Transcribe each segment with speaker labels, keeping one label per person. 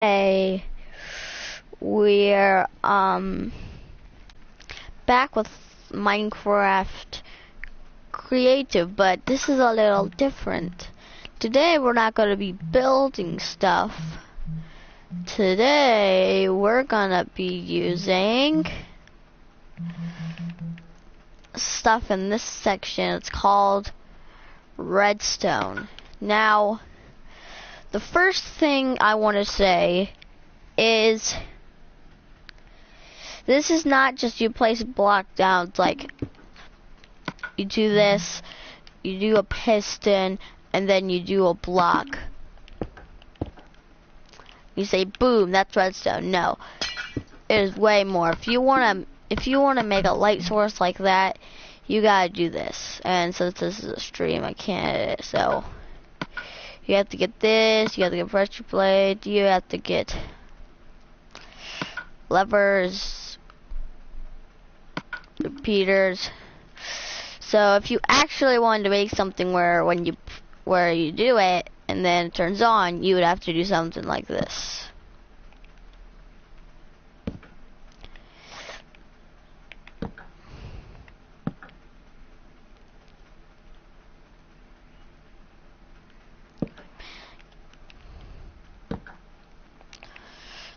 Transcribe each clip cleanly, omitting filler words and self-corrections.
Speaker 1: Hey, we're back with Minecraft Creative, but this is a little different. Today we're not going to be building stuff. Today we're gonna be using stuff in this section. It's called redstone. Now, the first thing I want to say is this is not just you place a block down. It's like you do this, you do a piston, and then you do a block. You say boom, that's redstone. No, it is way more. If you wanna make a light source like that, you gotta do this. And since this is a stream, I can't. So you have to get this. You have to get pressure plate. You have to get levers, repeaters. So if you actually wanted to make something where you do it and then it turns on, you would have to do something like this.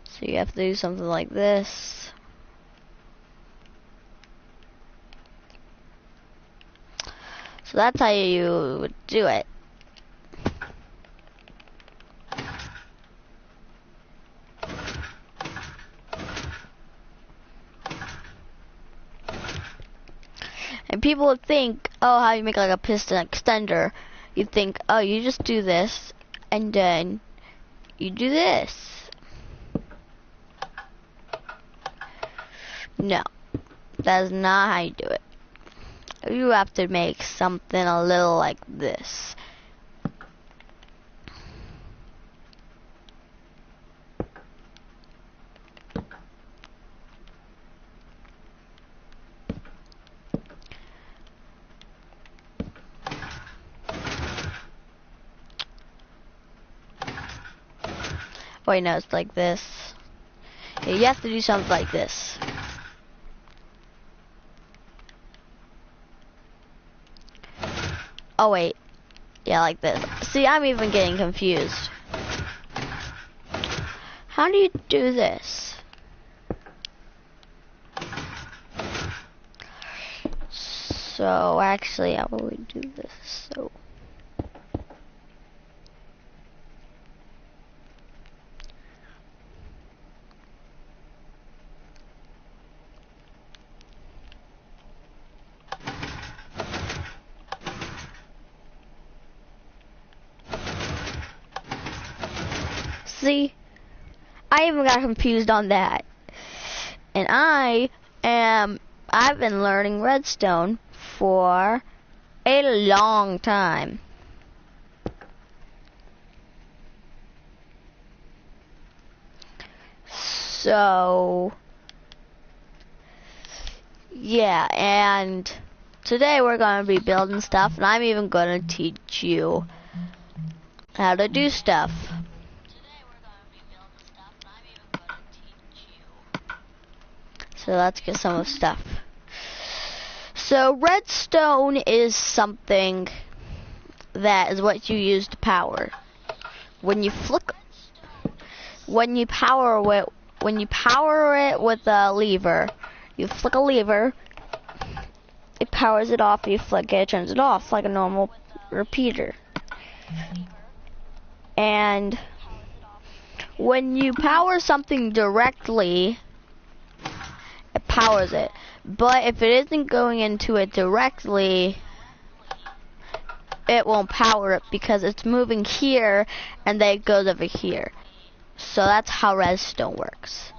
Speaker 1: So you have to do something like this. So that's how you would do it. And people would think, oh, how you make like a piston extender. You'd think, oh, you just do this, and then you do this. No, that is not how you do it. You have to make something a little like this. Wait, no, it's like this. Yeah, you have to do something like this. Oh wait, yeah, like this. See, I'm even getting confused. How do you do this? So actually, how will we do this? So see, I even got confused on that. And I've been learning redstone for a long time. So yeah, and today we're gonna be building stuff, and I'm even gonna teach you how to do stuff. So let's get some of the stuff. So redstone is something that is what you use to power. When you power it with a lever, you flick a lever, it powers it off, you flick it, turns it off like a normal repeater. And when you power something directly, it powers it. But if it isn't going into it directly, it won't power it because it's moving here and then it goes over here. So that's how redstone works.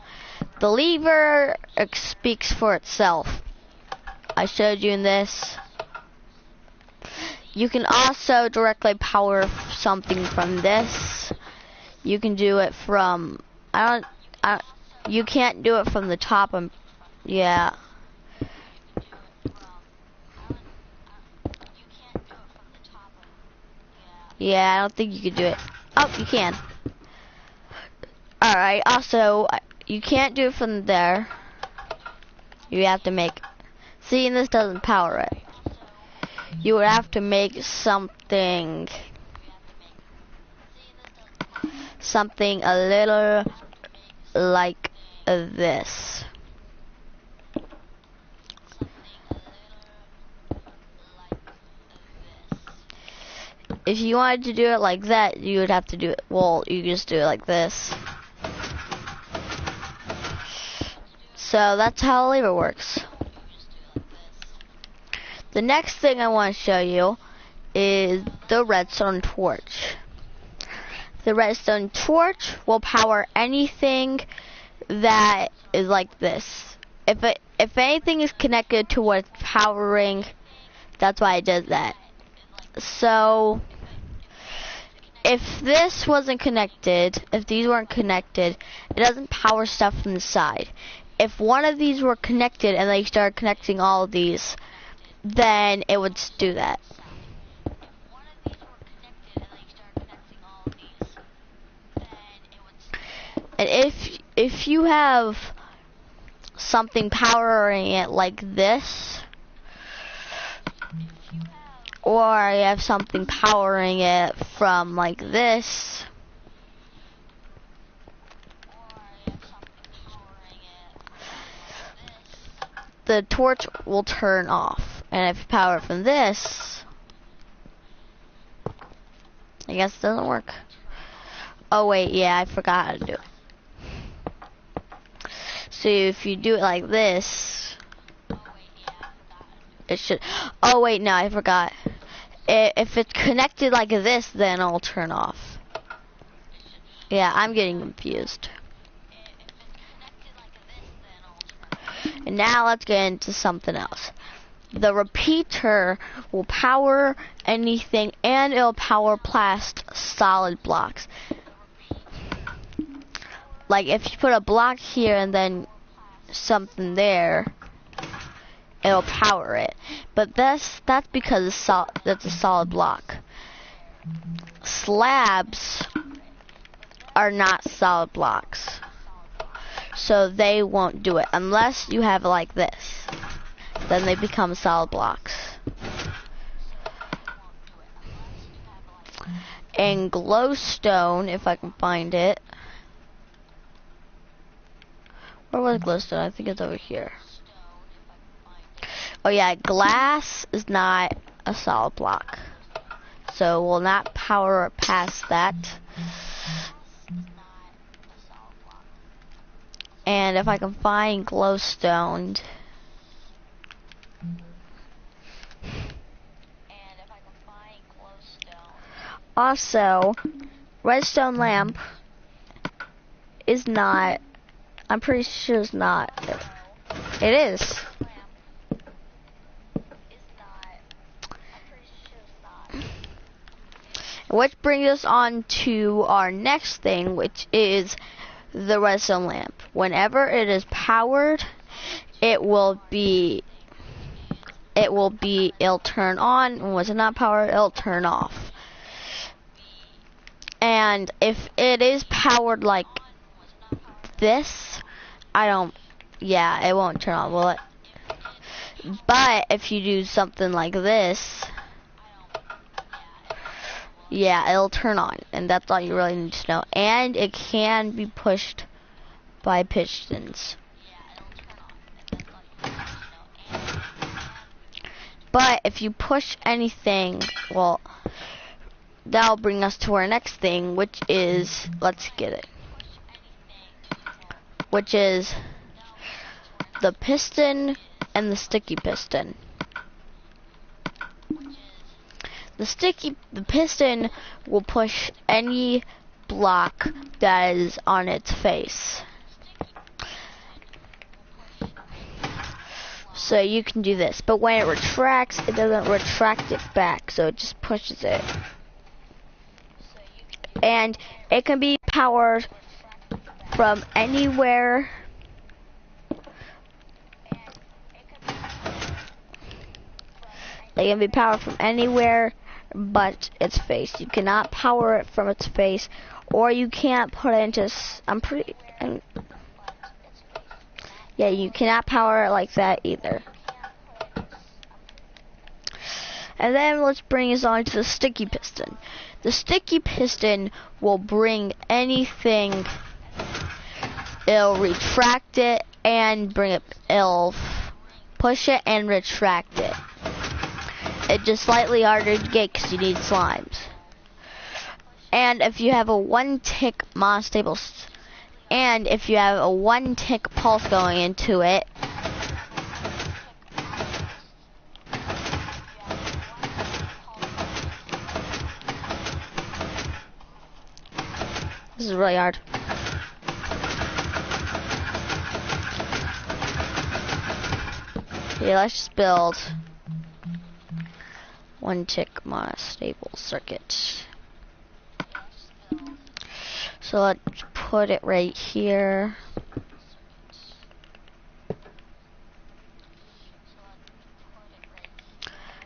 Speaker 1: The lever speaks for itself. I showed you in this. You can also directly power something from this. You can do it from, you can't do it from the top. Yeah. Yeah, I don't think you could do it. Oh, you can. Alright, also, you can't do it from there. You have to make, see, and this doesn't power it. You would have to make something a little like this. If you wanted to do it like that, you would have to do it, well, you just do it like this. So that's how a lever works. The next thing I want to show you is the redstone torch. The redstone torch will power anything that is like this. If anything is connected to what's powering, that's why it does that. So if this wasn't connected, if these weren't connected, it doesn't power stuff from the side. If one of these were connected and they started connecting all of these, then it would do that. And if you have something powering it like this, or you have something powering it from like this, the torch will turn off. And if you power it from this, I guess it doesn't work. Oh wait, yeah, I forgot how to do it. So if you do it like this, it should, oh wait, no, I forgot. If it's connected like this, then it'll turn off. Yeah, I'm getting confused. And now let's get into something else. The repeater will power anything, and it'll power solid blocks. Like if you put a block here and then something there, it'll power it. But that's because that's a solid block. Slabs are not solid blocks, so they won't do it unless you have it like this. Then they become solid blocks. And glowstone, if I can find it. Where was glowstone? I think it's over here. Oh yeah, glass is not a solid block, so will not power past that. And if I can find glowstone, also redstone lamp is not, I'm pretty sure it's not, it is. Which brings us on to our next thing, which is the redstone lamp. Whenever it is powered, it'll turn on, and when it's not powered, it'll turn off. And if it is powered like this, it won't turn on, will it? But if you do something like this, yeah, it'll turn on, and that's all you really need to know. And it can be pushed by pistons. But if you push anything, well, that'll bring us to our next thing, which is, let's get it, which is the piston and the sticky piston. The piston will push any block that is on its face. So you can do this, but when it retracts, it doesn't retract it back, so it just pushes it. And it can be powered from anywhere. They can be powered from anywhere but its face. You cannot power it from its face, or you can't put it into. Yeah, you cannot power it like that either. And then let's bring us on to the sticky piston. The sticky piston will bring anything. It'll retract it and bring it. It'll push it and retract it. It's just slightly harder to get because you need slimes. And if you have a 1-tick monostable, and if you have a 1-tick pulse going into it, this is really hard. Okay, let's just build 1-tick monostable circuit. So let's put it right here.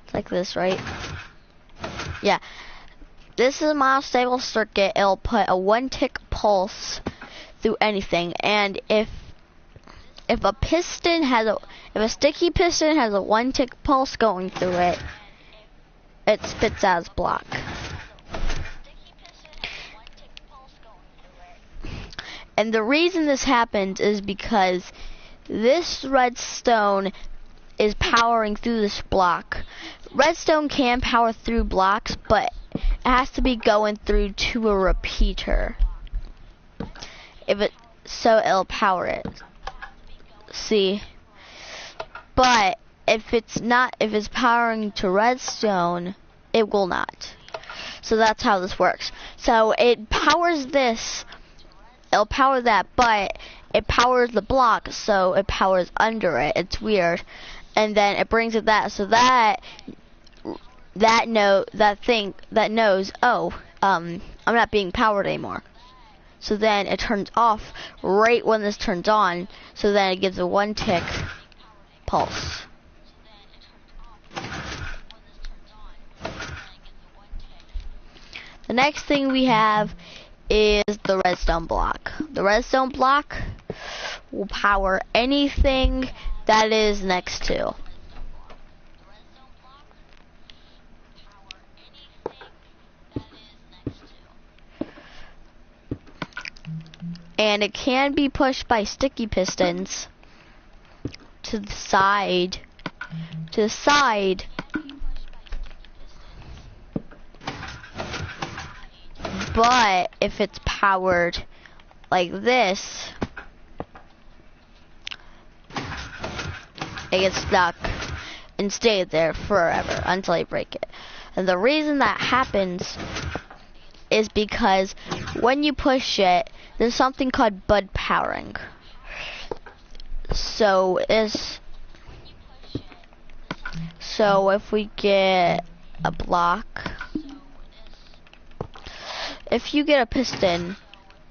Speaker 1: It's like this, right? Yeah. This is a monostable circuit. It'll put a 1-tick pulse through anything, and if a piston has if a sticky piston has a 1-tick pulse going through it, it spits out its block. And the reason this happens is because this redstone is powering through this block. Redstone can power through blocks, but it has to be going through to a repeater. So it'll power it. See? But if it's powering to redstone, it will not. So that's how this works. So it powers this. It'll power that, but it powers the block, so it powers under it. It's weird. And then it brings it that, so that knows, oh, I'm not being powered anymore. So then it turns off right when this turns on, so then it gives a 1-tick pulse. The next thing we have is the redstone block. The redstone block will power anything that is next to. And it can be pushed by sticky pistons to the side. But if it's powered like this, it gets stuck and stays there forever until you break it. And the reason that happens is because when you push it, there's something called bud powering. So if we get a block, if you get a piston,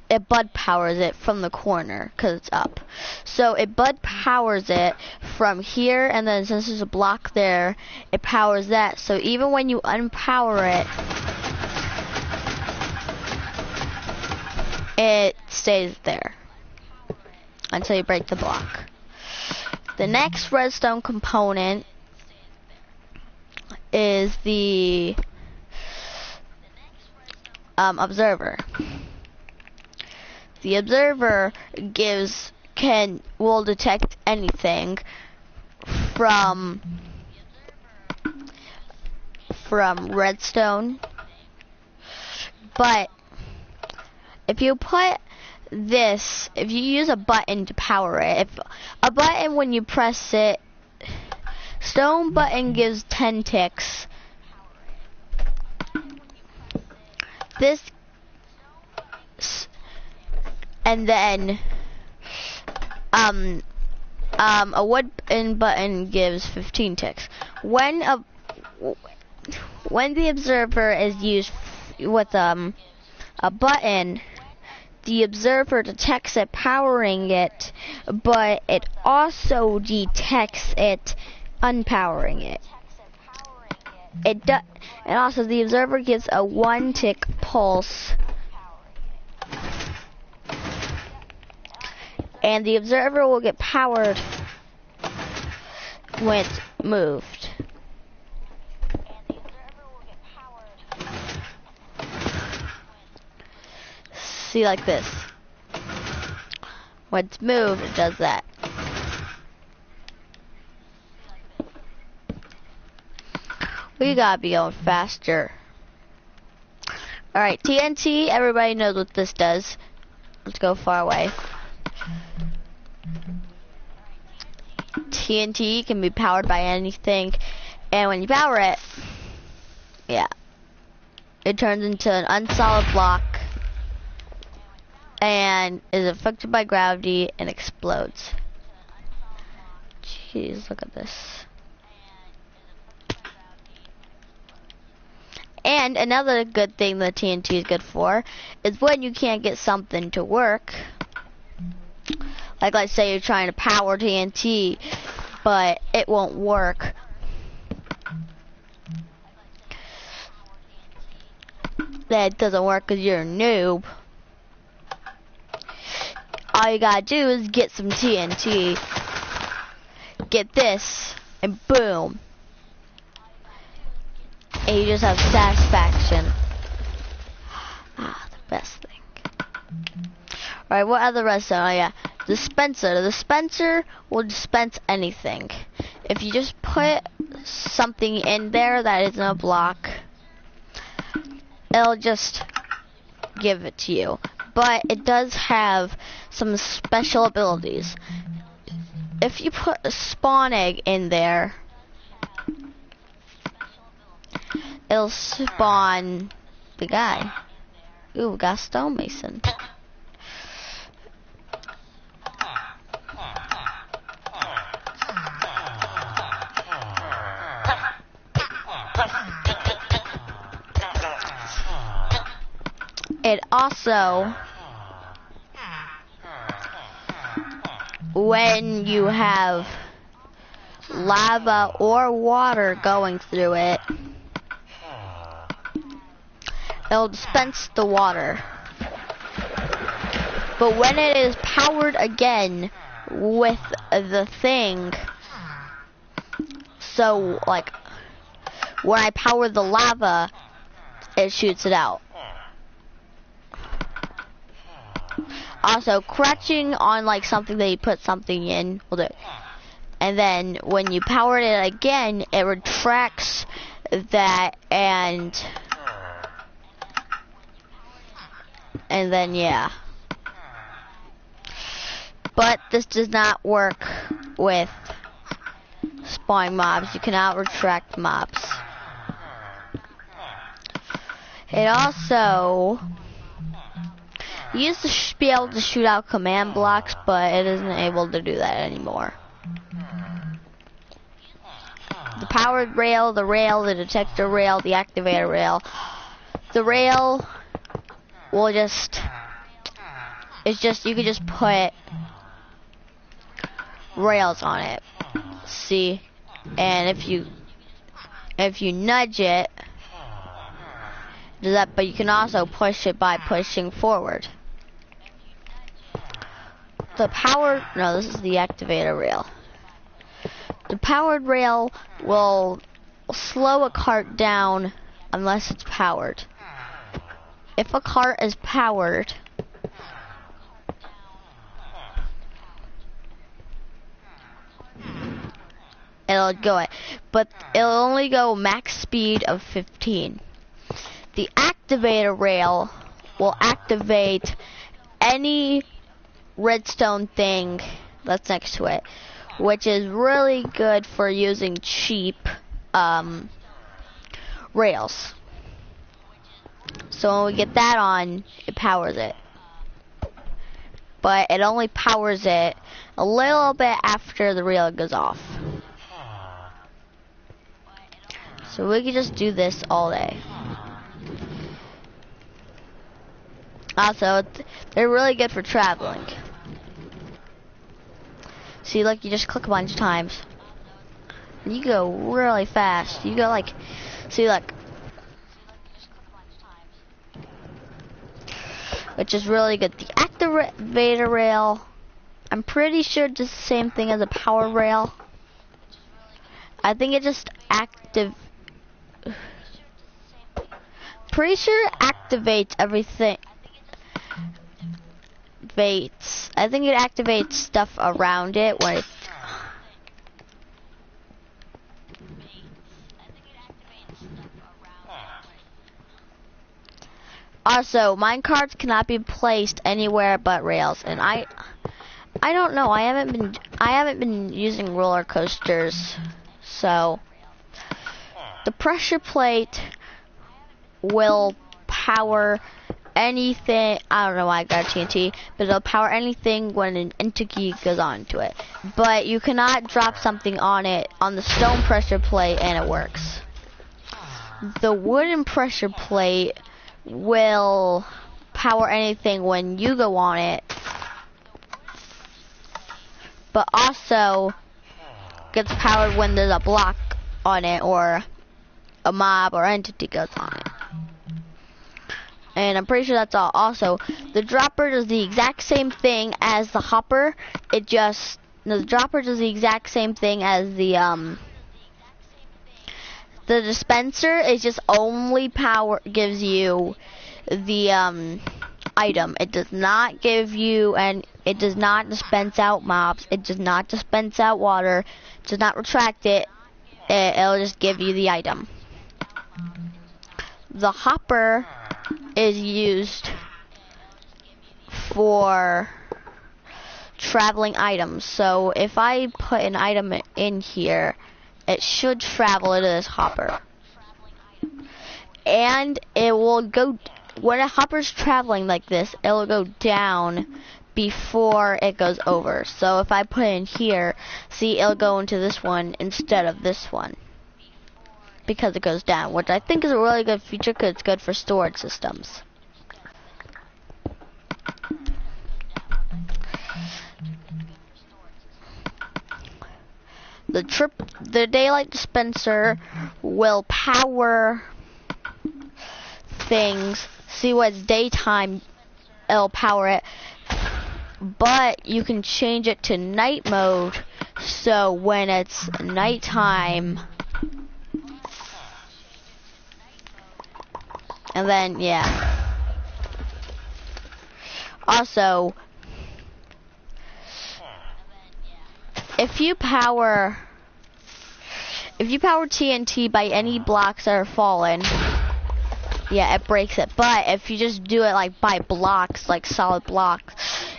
Speaker 1: it bud powers it from the corner because it's up. So it bud powers it from here, and then since there's a block there, it powers that. So even when you unpower it, it stays there until you break the block. The next redstone component is the observer. The observer will detect anything from redstone, but if you use a button to power it, when you press it, stone button gives 10 ticks. And then a wood button gives 15 ticks. When the observer is used with a button, the observer detects it powering it, but it also detects it unpowering it. It does, and also the observer gets a 1-tick pulse, and the observer will get powered when it's moved. See, like this. When it's moved, it does that. We gotta be going faster. Alright, TNT, everybody knows what this does. Let's go far away. TNT can be powered by anything, and when you power it, yeah, it turns into an unsolid block and is affected by gravity and explodes. Jeez, look at this. And another good thing that TNT is good for is when you can't get something to work. Like, let's say you're trying to power TNT, but it won't work. That doesn't work because you're a noob. All you gotta do is get some TNT, get this, and boom. And you just have satisfaction. Ah, the best thing. Alright, what other redstone? Oh yeah, dispenser. The dispenser will dispense anything. If you just put something in there that isn't a block, it'll just give it to you. But it does have some special abilities. If you put a spawn egg in there, it'll spawn the guy. Ooh, we got a stonemason. It also, when you have lava or water going through it, it'll dispense the water. But when it is powered again with the thing, so like when I power the lava, it shoots it out. Also, crouching on like something that you put something in will do it. And then when you power it again, it retracts that and then yeah. But this does not work with spawning mobs. You cannot retract mobs. It also, you used to be able to shoot out command blocks, but it isn't able to do that anymore. The powered rail, the detector rail, the activator rail. The rail will just, it's just, you can just put rails on it. See? And if you nudge it, do that, but you can also push it by pushing forward. The power, no, this is the activator rail. The powered rail will slow a cart down unless it's powered. If a cart is powered, it'll go it, but it'll only go max speed of 15. The activator rail will activate any redstone thing that's next to it, which is really good for using cheap rails. So when we get that on, it powers it. But it only powers it a little bit after the rail goes off. So we can just do this all day. Also, they're really good for traveling. See, like, you just click a bunch of times. And you go really fast. You go like See, look. Which is really good. The activator rail, I'm pretty sure it's the same thing as a power rail. I think it just pretty sure it activates everything. I think it activates stuff around it when it. Also, minecarts cannot be placed anywhere but rails, and I don't know. I haven't been using roller coasters, so the pressure plate will power anything. I don't know why I got TNT, but it'll power anything when an entity goes onto it. But you cannot drop something on it on the stone pressure plate and it works. The wooden pressure plate will power anything when you go on it, but also gets powered when there's a block on it or a mob or entity goes on it. And I'm pretty sure that's all. Also, the dropper does the exact same thing as the hopper. The dropper does the exact same thing as the dispenser. Is just only gives you the item. It does not give you, and it does not dispense out mobs. It does not dispense out water. It does not retract it. It'll just give you the item. The hopper is used for traveling items. So if I put an item in here, it should travel into this hopper. And it will go, when a hopper's traveling like this, it will go down before it goes over. So if I put it in here, see, it'll go into this one instead of this one, because it goes down, which I think is a really good feature because it's good for storage systems. The daylight dispenser will power things. See, when it's daytime, it'll power it, but you can change it to night mode, so when it's nighttime, and then, yeah. Also, if you power TNT by any blocks that are fallen, yeah, it breaks it. But if you just do it like by blocks, like solid blocks,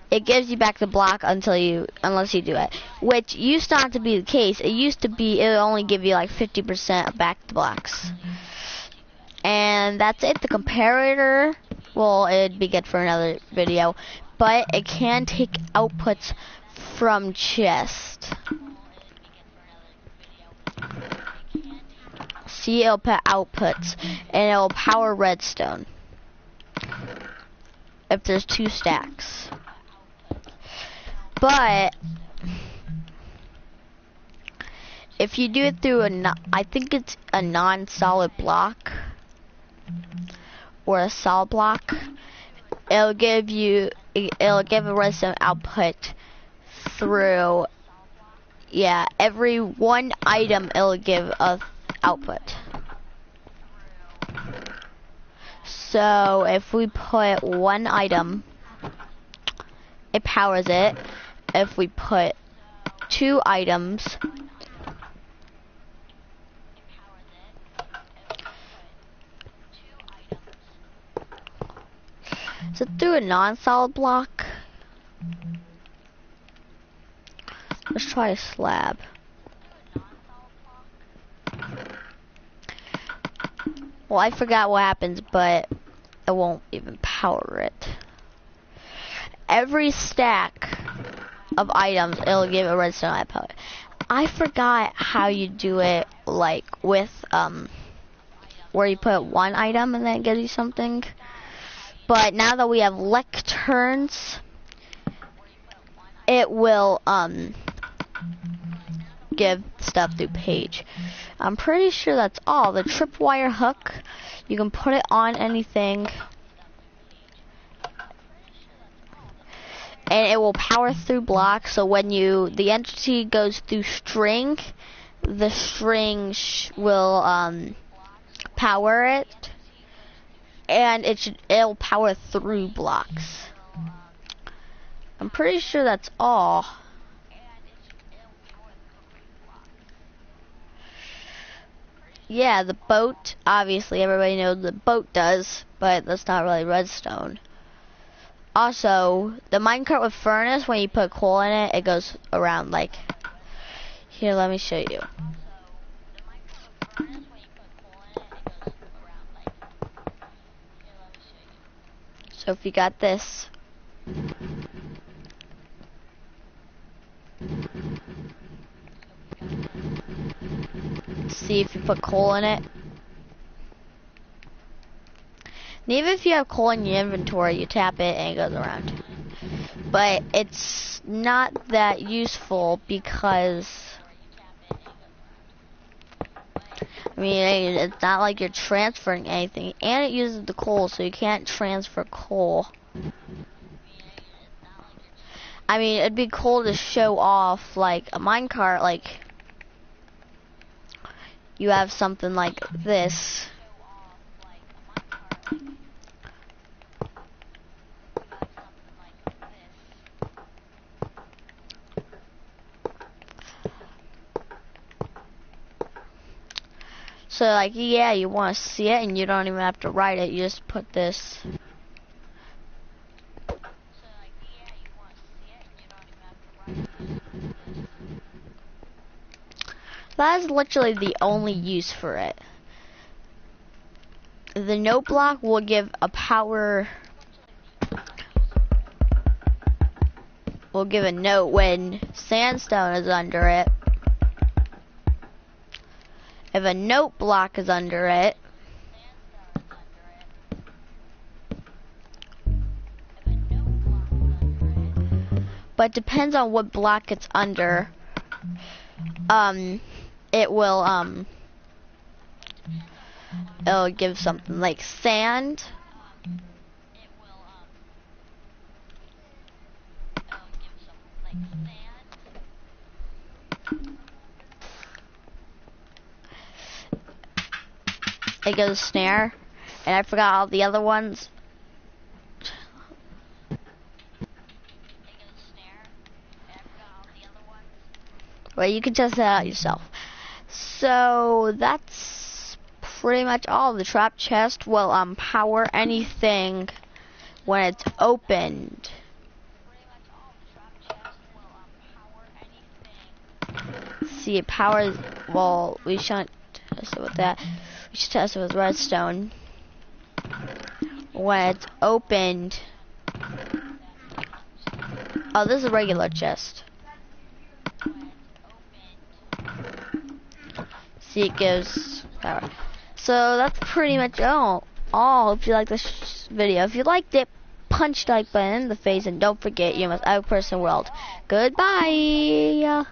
Speaker 1: it gives you back the block unless you do it. Which used not to be the case. It used to be it would only give you like 50% back the blocks. And that's it. The comparator, well, it'd be good for another video, but it can take outputs from chest. See, it'll put outputs, and it'll power redstone if there's 2 stacks. But if you do it through I think it's a non-solid block or a solid block, it'll give a redstone output through, yeah, every one item it'll give a output. So if we put one item, it powers it. If we put 2 items, is it through a non-solid block? Let's try a slab. Well, I forgot what happens, but it won't even power it. Every stack of items, it'll give a redstone output. I forgot how you do it, like with where you put one item and then it gives you something. But now that we have lecterns, it will give stuff through page. I'm pretty sure that's all. The tripwire hook, you can put it on anything, and it will power through blocks. So when the entity goes through string, the string will power it, and it'll power through blocks. I'm pretty sure that's all. Yeah, the boat, obviously everybody knows the boat does, but that's not really redstone. Also, the minecart with furnace, when you put coal in it, it goes around like, here, let me show you. So if you got this, see if you put coal in it. And even if you have coal in your inventory, you tap it and it goes around. But it's not that useful because, I mean, it's not like you're transferring anything, and it uses the coal, so you can't transfer coal. I mean, it'd be cool to show off like a minecart, like you have something like this. So like, yeah, you want to see it and you don't even have to write it, you just put this. That is literally the only use for it. The note block will give a power, will give a note when sandstone is under it. If a note block is under it, but depends on what block it's under, it will, it'll give something like sand. It goes snare, and I forgot all the other ones. Well, you can test that out yourself. So that's pretty much all. The trap chest will power anything when it's opened. See, it powers. Well, we shouldn't test it with that. We should test it with redstone. When it's opened. Oh, this is a regular chest. See, it gives power. So that's pretty much all. Hope you liked this video. If you liked it, punch the like button in the face, and don't forget, you must have a person world. Goodbye.